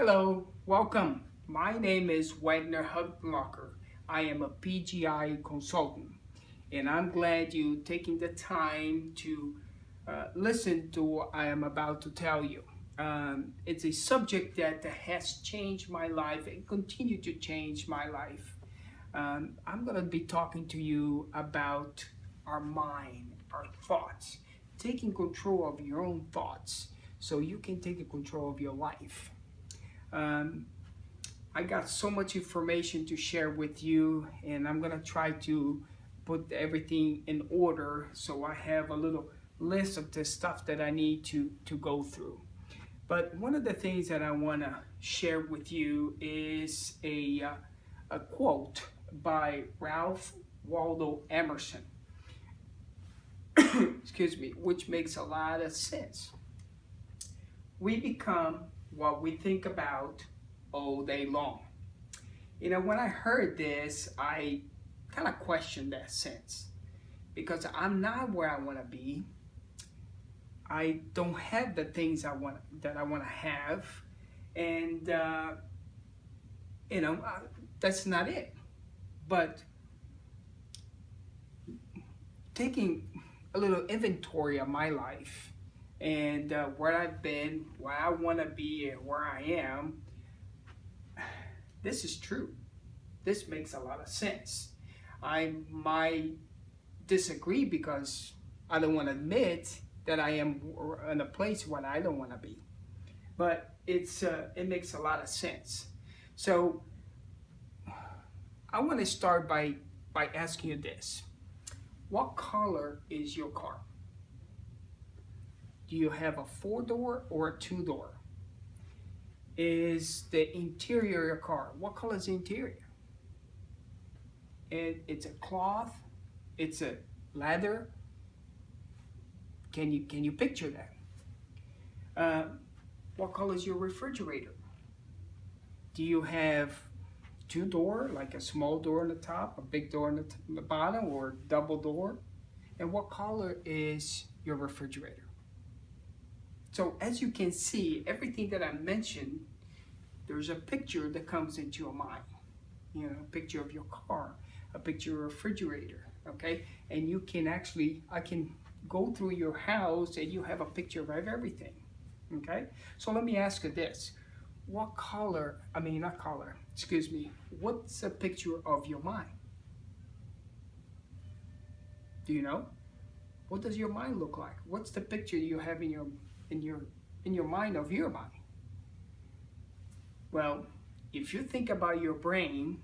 Hello, welcome. My name is Wagner Huttenlocher. I am a PGI consultant, and I'm glad you taking the time to listen to what I am about to tell you. It's a subject that has changed my life and continue to change my life. I'm going to be talking to you about our mind, our thoughts, taking control of your own thoughts so you can take control of your life. Um, I got so much information to share with you, and I'm gonna try to put everything in order so I have a little list of the stuff that I need to go through. But one of the things that I wanna share with you is a quote by Ralph Waldo Emerson, excuse me, which makes a lot of sense. We become what we think about all day long. When I heard this, I kind of questioned that sense because I'm not where I want to be. I don't have the things I want to have, and that's not it. But taking a little inventory of my life and where I've been, where I want to be, and where I am, this is true. This makes a lot of sense. I might disagree because I don't want to admit that I am in a place where I don't want to be. But it makes a lot of sense. So I want to start by asking you this. What color is your car? Do you have a 4-door or a 2-door? Is the interior of your car, what color is the interior? It's a cloth, it's a leather. Can you picture that? What color is your refrigerator? Do you have 2-door, like a small door on the top, a big door on the bottom, or double door? And what color is your refrigerator? So as you can see, everything that I mentioned, there's a picture that comes into your mind. A picture of your car, a picture of your refrigerator, okay? And you can I can go through your house and you have a picture of everything, okay? So let me ask you this. What color, not color, excuse me, what's a picture of your mind? Do you know? What does your mind look like? What's the picture you have in your mind of your mind? Well, if you think about your brain,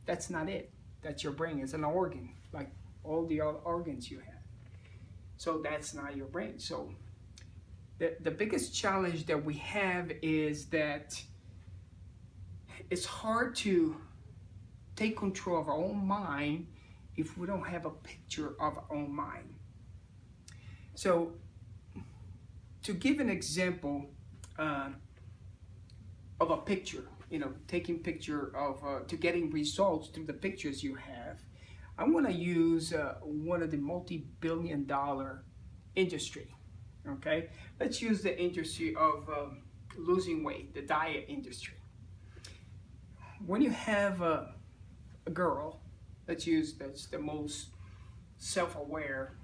that's not it. That's your brain. It's an organ, like all the other organs you have. So that's not your brain. So the biggest challenge that we have is that it's hard to take control of our own mind if we don't have a picture of our own mind. So to give an example of a picture, taking picture of to getting results through the pictures you have, I want to use one of the multi-billion-dollar industry. Okay, let's use the industry of losing weight, the diet industry. When you have a girl, that's the most self-aware,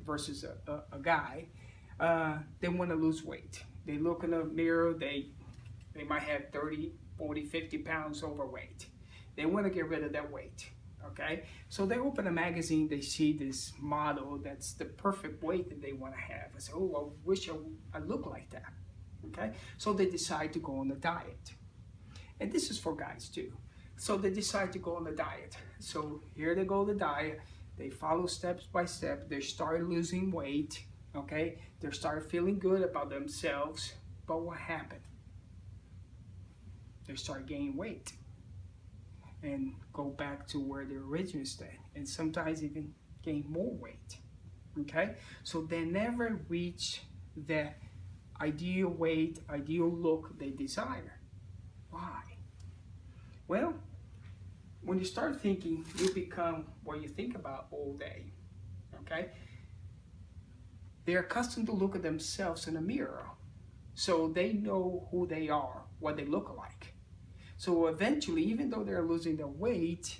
versus a guy, they want to lose weight. They look in the mirror, they might have 30, 40, 50 pounds overweight. They want to get rid of that weight, okay? So they open a magazine, they see this model that's the perfect weight that they want to have. I say, oh, I wish I looked like that, okay? So they decide to go on a diet. And this is for guys too. So they decide to go on the diet. So here they go on the diet. They follow steps by step. They start losing weight, okay? They start feeling good about themselves. But what happened? They start gaining weight and go back to where they originally stayed, and sometimes even gain more weight, okay? So they never reach the ideal weight, ideal look they desire. Why? Well, when you start thinking, you become what you think about all day, okay? They're accustomed to look at themselves in a mirror. so they know who they are, what they look like. So eventually, even though they're losing their weight,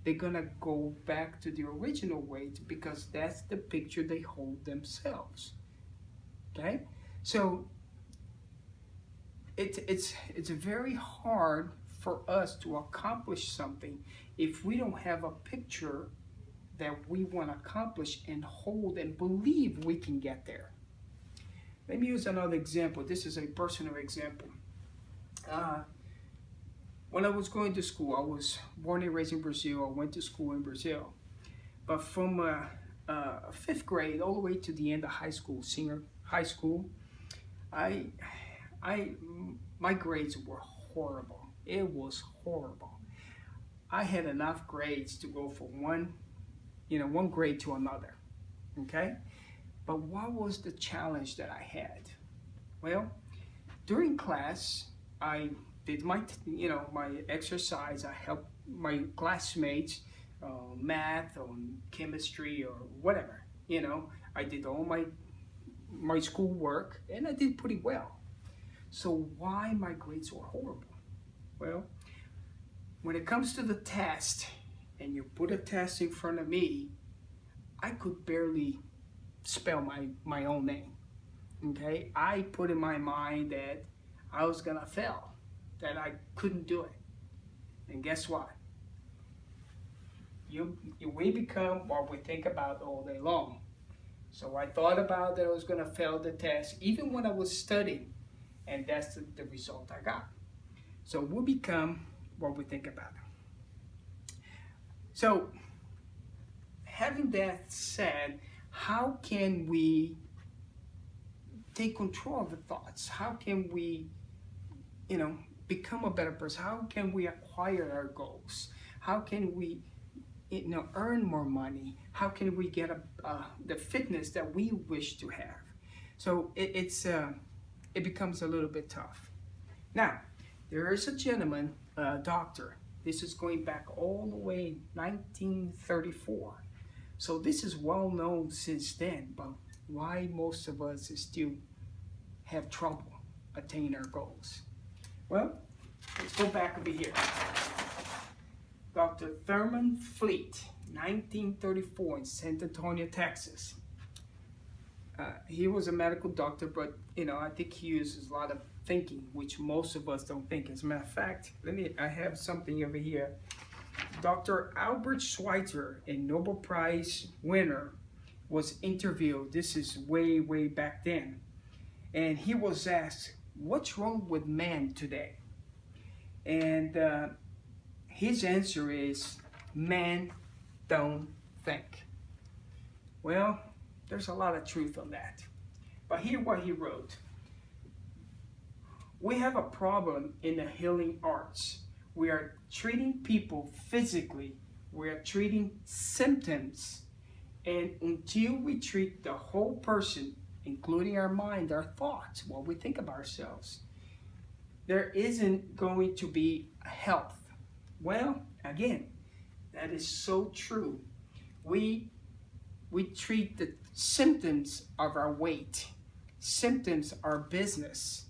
they're gonna go back to the original weight because that's the picture they hold themselves. Okay, so it's very hard for us to accomplish something if we don't have a picture that we want to accomplish and hold and believe we can get there. Let me use another example. This is a personal example. When I was going to school, I was born and raised in Brazil. I went to school in Brazil. But from fifth grade all the way to the end of high school, senior high school, I my grades were horrible. It was horrible. I had enough grades to go from one grade to another. Okay? But what was the challenge that I had? Well, during class, I did my exercise. I helped my classmates, math or chemistry or whatever. I did all my school work and I did pretty well. So why my grades were horrible? Well, when it comes to the test and you put a test in front of me, I could barely spell my own name. Okay, I put in my mind that I was gonna fail, that I couldn't do it. And guess what? We become what we think about all day long. So I thought about that I was gonna fail the test even when I was studying, and that's the result I got. So we become what we think about. So having that said, how can we take control of the thoughts? How can we, become a better person? How can we acquire our goals? How can we, earn more money? How can we get the fitness that we wish to have? So it becomes a little bit tough. Now, there is a gentleman, a doctor. This is going back all the way 1934. So this is well known since then, but why most of us still have trouble attaining our goals? Well, let's go back over here. Dr. Thurman Fleet, 1934 in San Antonio, Texas. He was a medical doctor, but I think he uses a lot of thinking, which most of us don't think. As a matter of fact, I have something over here. Dr. Albert Schweitzer, a Nobel Prize winner, was interviewed. This is way, way back then. And he was asked, what's wrong with man today? And his answer is, men don't think. Well, there's a lot of truth on that. But here's what he wrote. We have a problem in the healing arts. We are treating people physically. We are treating symptoms. And until we treat the whole person, including our mind, our thoughts, what we think of ourselves, there isn't going to be health. Well, again, that is so true. We treat the symptoms of our weight. Symptoms are business.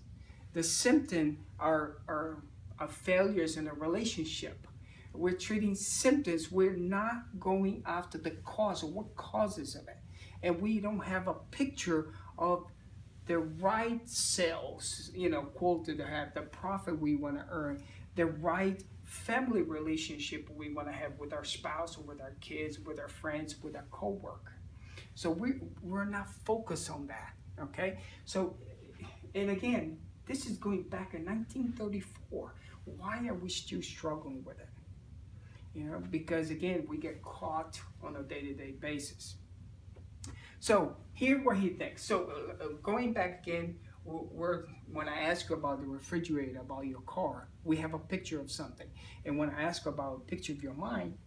The symptom are failures in a relationship. We're treating symptoms. We're not going after the cause or what causes of it. And we don't have a picture of the right sales, quoted to have, the profit we want to earn, the right family relationship we want to have with our spouse or with our kids, with our friends, with our co-worker. So we're not focused on that, okay? So, and again, this is going back in 1934. Why are we still struggling with it? Because again, we get caught on a day-to-day basis. So here's what he thinks. So going back again, when I ask you about the refrigerator, about your car, we have a picture of something. And when I ask about a picture of your mind,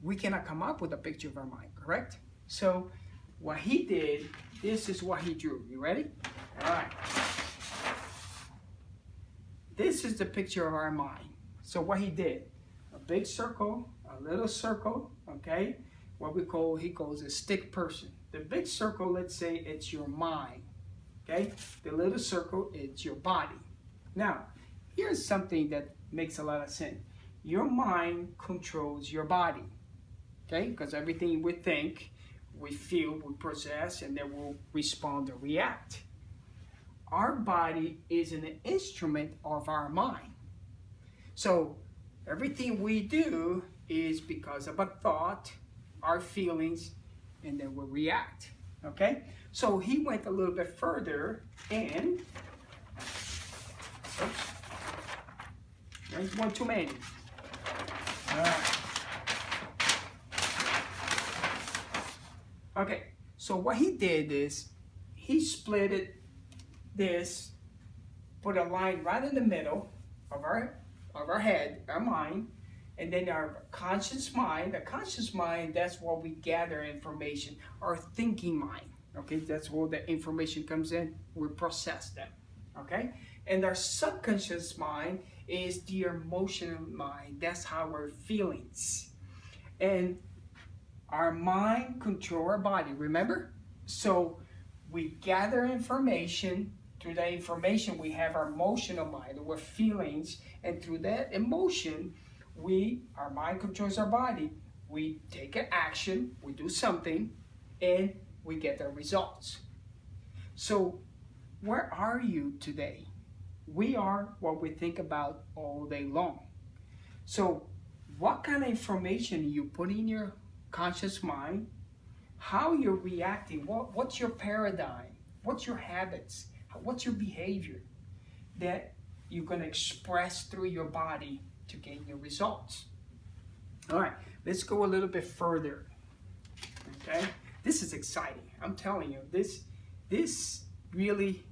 we cannot come up with a picture of our mind, correct? So what he did, this is what he drew. You ready? All right. This is the picture of our mind. So what he did, a big circle, a little circle, okay? What he calls a stick person. The big circle, let's say it's your mind, okay? The little circle is your body. Now, here's something that makes a lot of sense. Your mind controls your body, okay? Because everything we think, we feel, we process, and then we'll respond or react. Our body is an instrument of our mind. So everything we do is because of a thought, our feelings, and then we react, okay? So he went a little bit further and, oops, there's one too many. Okay, so what he did is he split it this, put a line right in the middle of our head, our mind, and then our conscious mind. The conscious mind, that's where we gather information. Our thinking mind, okay, that's where the information comes in. We process them, okay. And our subconscious mind is the emotional mind. That's how we're feelings. And our mind control our body. Remember? So we gather information. Through that information, we have our emotional mind, our feelings, and through that emotion, our mind controls our body. We take an action, we do something, and we get the results. So, where are you today? We are what we think about all day long. So, what kind of information you put in your conscious mind? How you're reacting? What's your paradigm? What's your habits? What's your behavior that you're going to express through your body to gain your results? All right, let's go a little bit further. Okay, this is exciting. I'm telling you, this really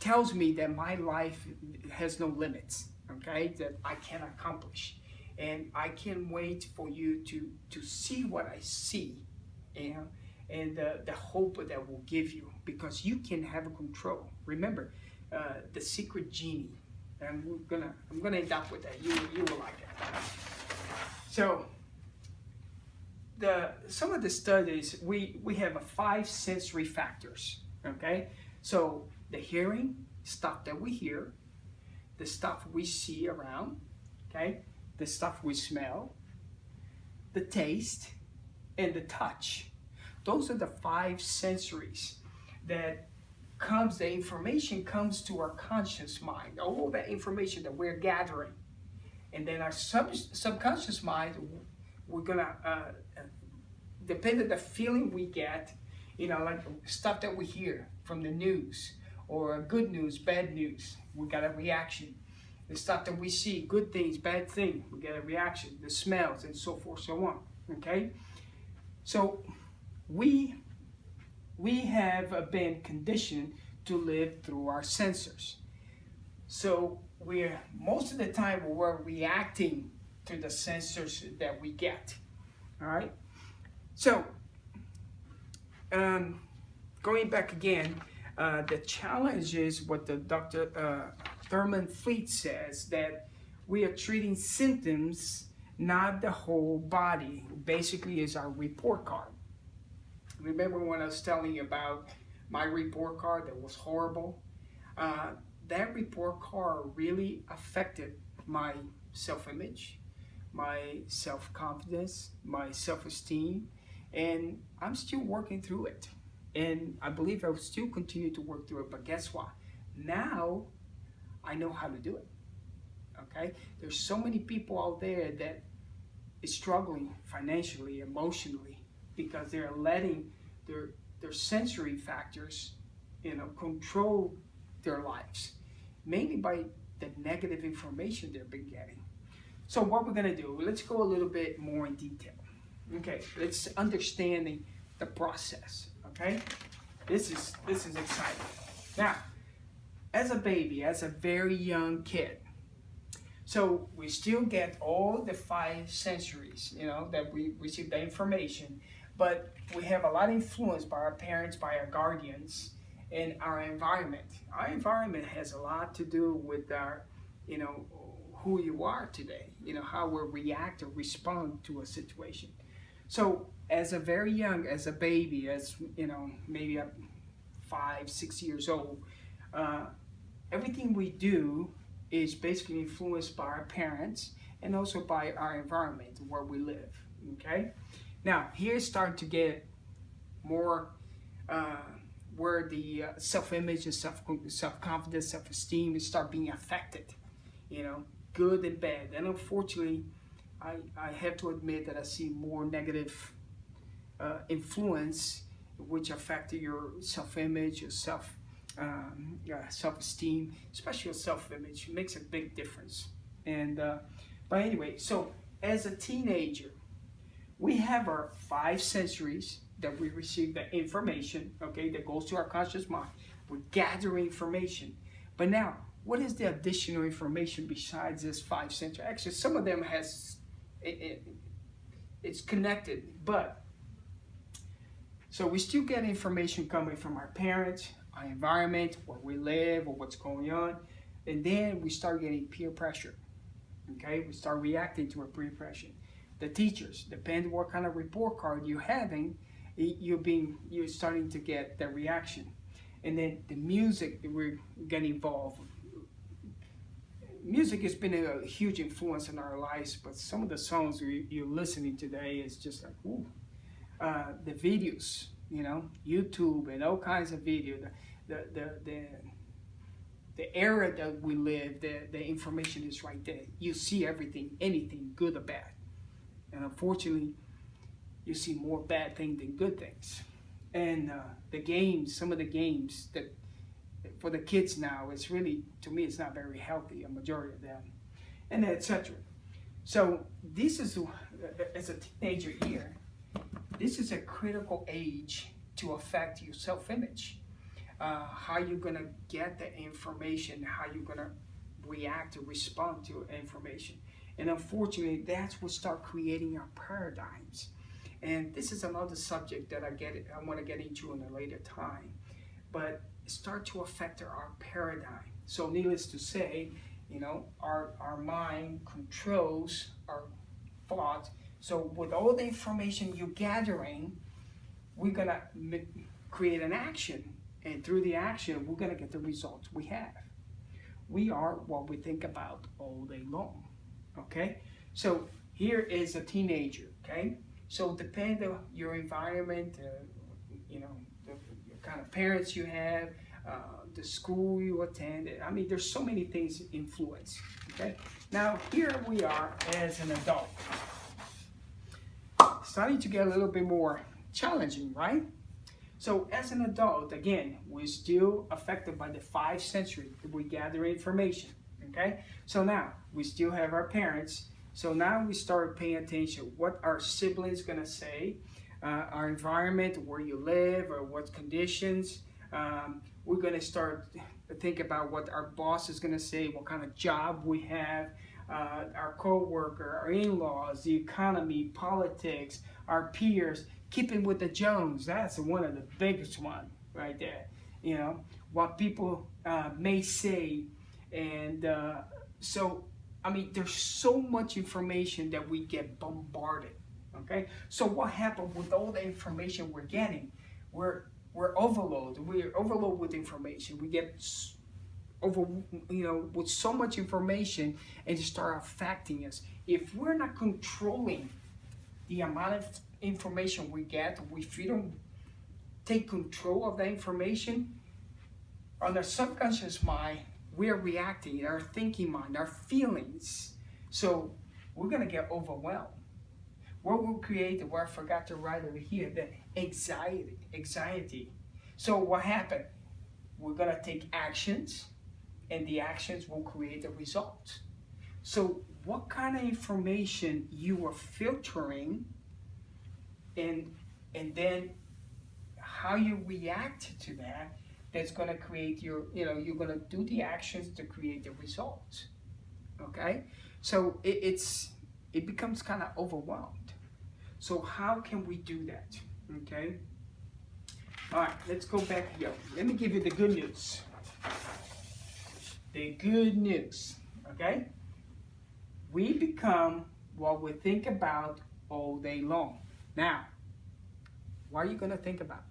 tells me that my life has no limits. Okay, that I can accomplish, and I can't wait for you to see what I see. And the hope that will give you, because you can have a control. Remember, the secret genie, and I'm gonna end up with that. You will like it. So some of the studies, we have 5 sensory factors. Okay, so the hearing, stuff that we hear, the stuff we see around, okay, the stuff we smell, the taste, and the touch. Those are the 5 sensories that the information comes to our conscious mind, all that information that we're gathering. And then our subconscious mind, we're gonna, depending on the feeling we get, like stuff that we hear from the news, or good news, bad news, we got a reaction. The stuff that we see, good things, bad things, we get a reaction. The smells, and so forth, so on, okay? So, we have been conditioned to live through our sensors. So most of the time we're reacting to the sensors that we get. All right. So going back again, the challenge is what the Dr. Thurman Fleet says, that we are treating symptoms, not the whole body. Basically, is our report card. Remember when I was telling you about my report card that was horrible? That report card really affected my self-image, my self-confidence, my self-esteem, and I'm still working through it. And I believe I will still continue to work through it, but guess what? Now, I know how to do it, okay? There's so many people out there that is struggling financially, emotionally, because they're letting their sensory factors, control their lives, mainly by the negative information they've been getting. So what we're gonna do, let's go a little bit more in detail. Okay, let's understanding the process, okay? This is exciting. Now, as a baby, as a very young kid, so we still get all the 5 sensories, that we receive the information, but we have a lot of influence by our parents, by our guardians, and our environment. Our environment has a lot to do with our, who you are today, how we react or respond to a situation. So as a very young, as a baby, as you know, maybe at 5, 6 years old, uh, everything we do is basically influenced by our parents and also by our environment where we live. Okay. Now here starting to get more uh, where the self-image and self-confidence, self-esteem start being affected. You know, good and bad. And unfortunately, I have to admit that I see more negative influence which affect your self-image, your self-esteem, especially your self-image. It makes a big difference. And but anyway, so as a teenager, we have our 5 sensories that we receive the information, okay, that goes to our conscious mind. We gather information. But now, what is the additional information besides this 5 sensory? Actually, some of them has it's connected, but so we still get information coming from our parents, our environment, where we live, or what's going on, and then we start getting peer pressure. Okay, we start reacting to our peer pressure. The teachers, depending what kind of report card you're having, you're starting to get the reaction. And then the music that we're getting involved. Music has been a huge influence in our lives, but some of the songs you're listening today is just like, ooh. The videos, you know, YouTube and all kinds of video, the era that we live, the information is right there. You see everything, anything, good or bad. And unfortunately, you see more bad things than good things. And the games, some of the games that for the kids now, it's really, to me, it's not very healthy, a majority of them, and etc. So this is, as a teenager here, this is a critical age to affect your self-image. How you're gonna get the information, how you're gonna react or respond to information. And unfortunately, that's what start creating our paradigms. And this is another subject that I want to get into in a later time. But start to affect our paradigm. So needless to say, you know, our mind controls our thoughts. So with all the information you're gathering, we're gonna create an action. And through the action, we're gonna get the results we have. We are what we think about all day long, okay? So here is a teenager, okay? So depending on your environment, you know, the kind of parents you have, the school you attend. I mean, there's so many things influence, okay? Now, here we are as an adult. Starting to get a little bit more challenging, right? So as an adult, again, we're still affected by the 5 sensories that we gather information, okay? So now, we still have our parents. So now we start paying attention what our siblings gonna say, our environment, where you live, or what conditions. We're gonna start to think about what our boss is gonna say, what kind of job we have, our co-worker, our in-laws, the economy, politics, our peers, keeping with the Jones. That's one of the biggest one right there. You know, what people may say. And so, I mean, there's so much information that we get bombarded, okay? So what happened with all the information we're getting? We're overloaded. We're overloaded with information. We get with so much information, and it start affecting us. If we're not controlling the amount of information we get, if we don't take control of the information, on our subconscious mind, we're reacting, our thinking mind, our feelings. So we're gonna get overwhelmed. What will create, what I forgot to write over here, the anxiety. So what happened? We're gonna take actions, and the actions will create the results. So what kind of information you are filtering, and then how you react to that, that's going to create you're going to do the actions to create the results, okay? So it becomes kind of overwhelmed. So how can we do that, okay? All right, let's go back here. Let me give you the good news. The good news, okay? We become what we think about all day long. Now, what are you going to think about?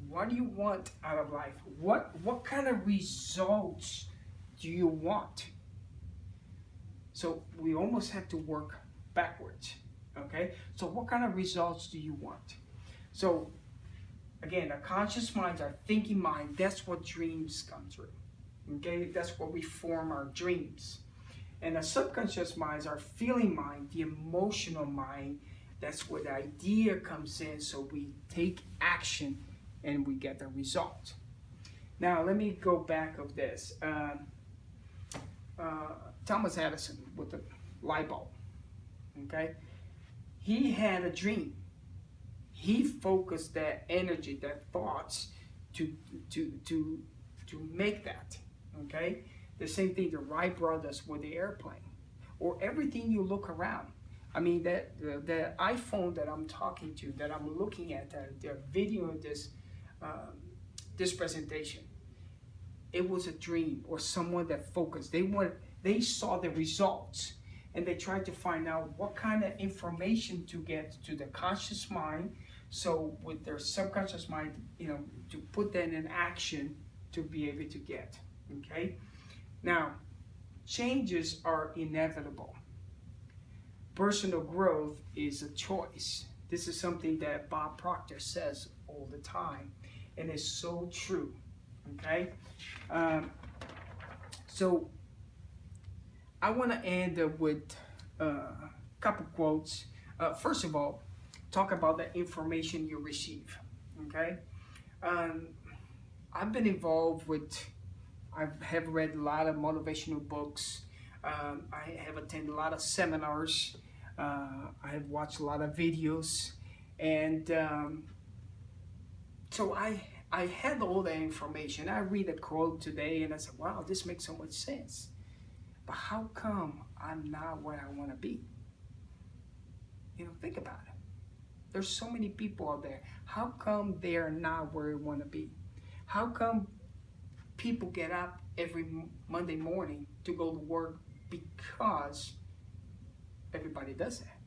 What do you want out of life? What kind of results do you want? So we almost have to work backwards, okay? So what kind of results do you want? So again, a conscious mind, our thinking mind, that's what dreams come through, okay? That's what we form our dreams. And a subconscious mind is our feeling mind, the emotional mind. That's where the idea comes in, so we take action and we get the result. Now, let me go back of this. Thomas Edison with the light bulb, okay? He had a dream. He focused that energy, that thoughts to make that, okay? The same thing the Wright brothers with the airplane, or everything you look around. I mean, that the iPhone that I'm talking to, that I'm looking at, the video of this presentation, it was a dream, or someone that focused. They saw the results, and they tried to find out what kind of information to get to the conscious mind. So with their subconscious mind, to put that in action to be able to get, okay? Now, changes are inevitable. Personal growth is a choice. This is something that Bob Proctor says all the time, and it's so true, okay? So I want to end with a couple quotes. First of all, talk about the information you receive, okay? I've been involved with, I have read a lot of motivational books. I have attended a lot of seminars. I have watched a lot of videos. And so I had all that information. I read a quote today and I said, wow, this makes so much sense. But how come I'm not where I want to be? Think about it. There's so many people out there. How come they're not where they want to be? How come people get up every Monday morning to go to work? Because everybody does that.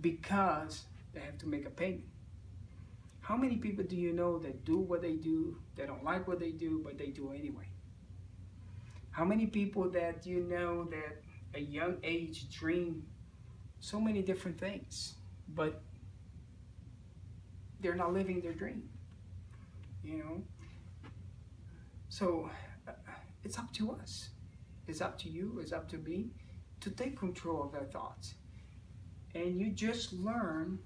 Because they have to make a payment. How many people do you know that do what they do, they don't like what they do, but they do anyway? How many people that you know that at a young age dream so many different things, but they're not living their dream, So it's up to us. It's up to you, it's up to me to take control of our thoughts. And you just learn,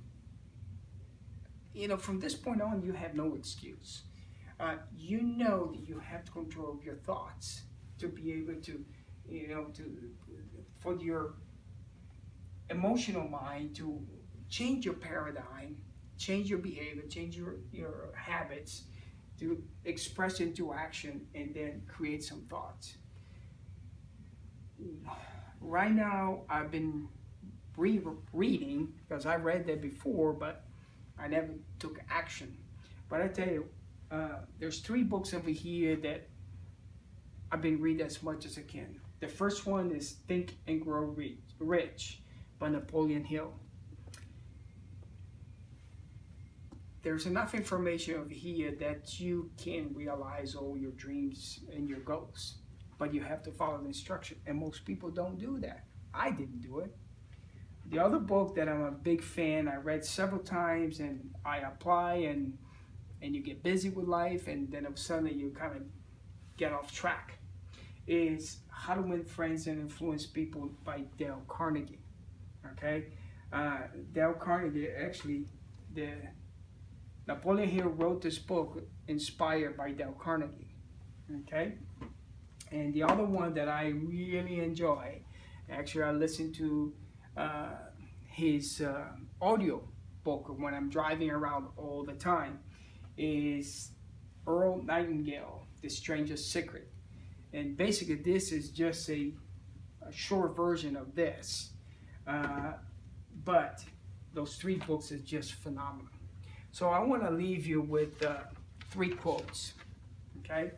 from this point on, you have no excuse. You know that you have to control your thoughts to be able to, for your emotional mind to change your paradigm, change your behavior, change your habits, to express into action and then create some thoughts. Right now, I've been reading, because I read that before, but I never took action. But I tell you, there's 3 books over here that I've been reading as much as I can. The first one is Think and Grow Rich by Napoleon Hill. There's enough information over here that you can realize all your dreams and your goals, but you have to follow the instruction, and most people don't do that. I didn't do it. The other book that I'm a big fan, I read several times, and I apply, and you get busy with life, and then all of a sudden you kind of get off track, is How to Win Friends and Influence People by Dale Carnegie. Okay, Dale Carnegie, actually, Napoleon Hill wrote this book inspired by Dale Carnegie. Okay, and the other one that I really enjoy, actually I listen to his audio book when I'm driving around all the time, is Earl Nightingale, The Stranger's Secret. And basically this is just a short version of this, but those 3 books is just phenomenal. So I want to leave you with 3 quotes, okay?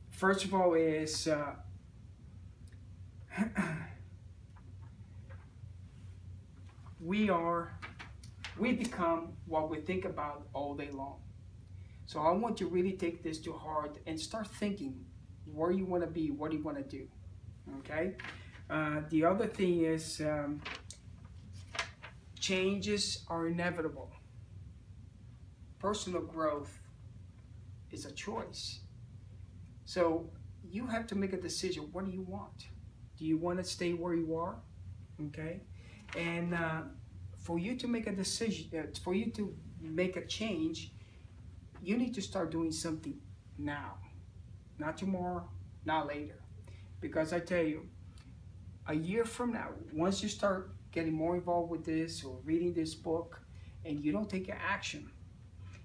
First of all is we become what we think about all day long. So I want you to really take this to heart and start thinking where you want to be, what do you want to do, okay? The other thing is changes are inevitable. Personal growth is a choice. So you have to make a decision. What do you want? Do you want to stay where you are? Okay? And for you to make a decision, for you to make a change, you need to start doing something now. Not tomorrow, not later. Because I tell you, a year from now, once you start getting more involved with this or reading this book and you don't take action,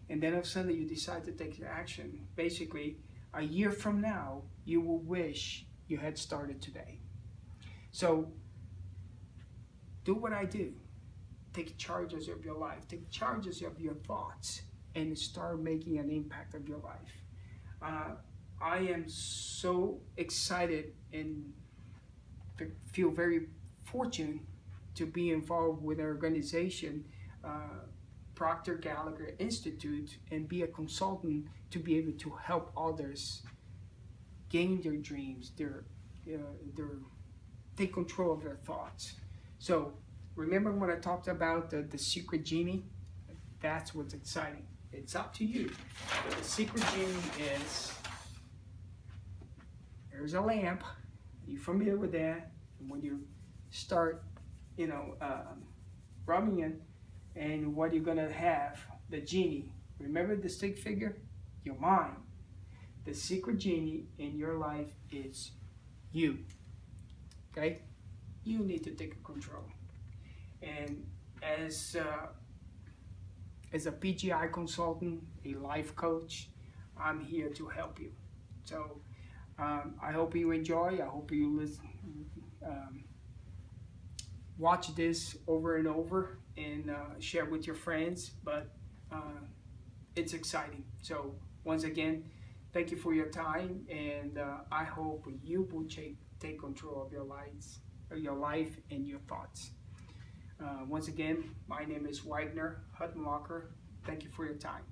and then all of a sudden you decide to take action, basically, a year from now, you will wish you had started today. So, do what I do. Take charges of your life. Take charges of your thoughts and start making an impact of your life. I am so excited and feel very fortunate to be involved with an organization, Procter Gallagher Institute, and be a consultant to be able to help others gain their dreams, their take control of their thoughts. So remember when I talked about the secret genie? That's what's exciting. It's up to you. But the secret genie is, there's a lamp. You're familiar with that? And when you start, rubbing it, and what you're gonna have, the genie. Remember the stick figure? Your mind. The secret genie in your life is you. Okay? You need to take control. And as a PGI consultant, a life coach, I'm here to help you. So I hope you enjoy. I hope you listen. Watch this over and over and share with your friends, but it's exciting. So once again, thank you for your time, and I hope you will take control of your life and your thoughts. Once again, my name is Wagner Huttenlocher. Thank you for your time.